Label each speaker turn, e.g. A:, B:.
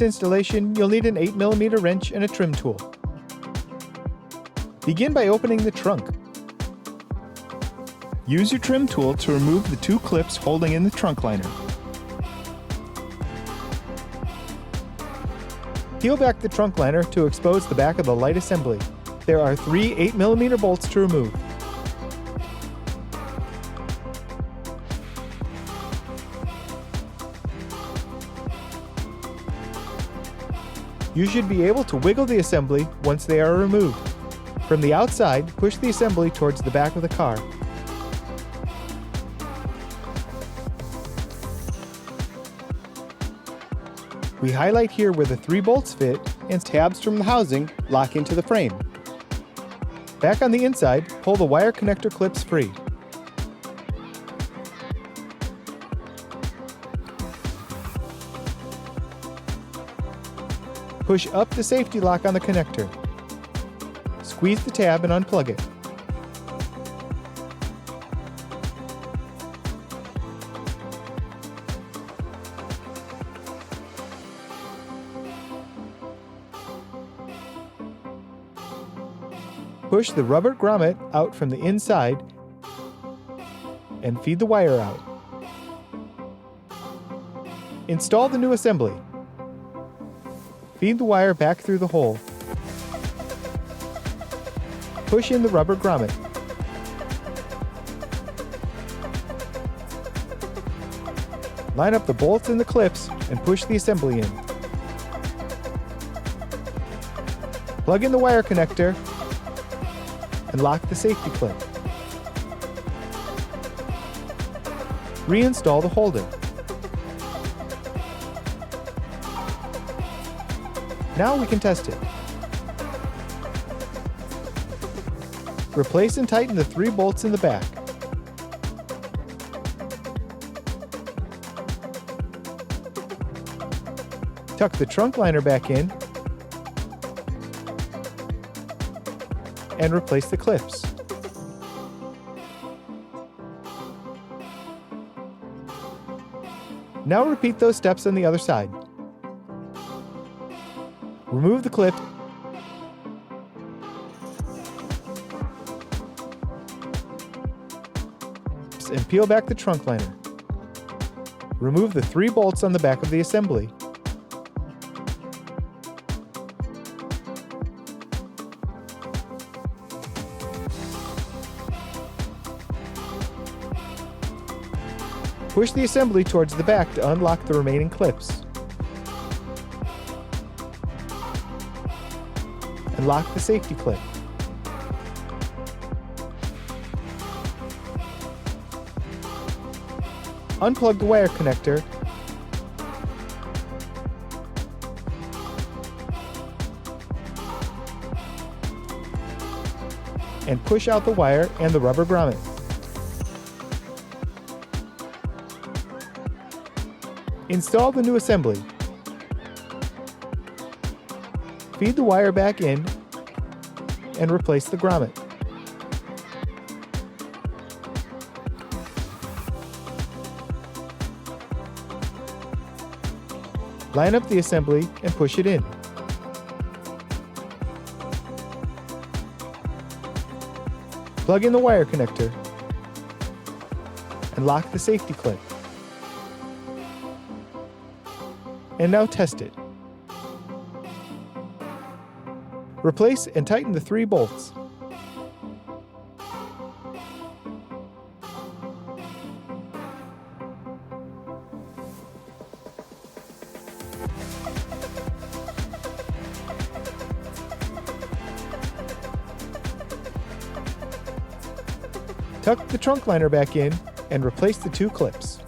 A: Installation, you'll need an 8mm wrench and a trim tool. Begin by opening the trunk. Use your trim tool to remove the two clips holding in the trunk liner. Peel back the trunk liner to expose the back of the light assembly. There are 3 8mm bolts to remove. You should be able to wiggle the assembly once they are removed. From the outside, push the assembly towards the back of the car. We highlight here where the 3 bolts fit and tabs from the housing lock into the frame. Back on the inside, pull the wire connector clips free. Push up the safety lock on the connector. Squeeze the tab and unplug it. Push the rubber grommet out from the inside and feed the wire out. Install the new assembly. Feed the wire back through the hole. Push in the rubber grommet. Line up the bolts and the clips and push the assembly in. Plug in the wire connector and lock the safety clip. Reinstall the holder. Now we can test it. Replace and tighten the 3 bolts in the back. Tuck the trunk liner back in and replace the clips. Now repeat those steps on the other side. Remove the clip and peel back the trunk liner. Remove the 3 bolts on the back of the assembly. Push the assembly towards the back to unlock the remaining clips. And lock the safety clip. Unplug the wire connector and push out the wire and the rubber grommet. Install the new assembly. Feed the wire back in and replace the grommet. Line up the assembly and push it in. Plug in the wire connector and lock the safety clip. And now test it. Replace and tighten the 3 bolts. Tuck the trunk liner back in and replace the 2 clips.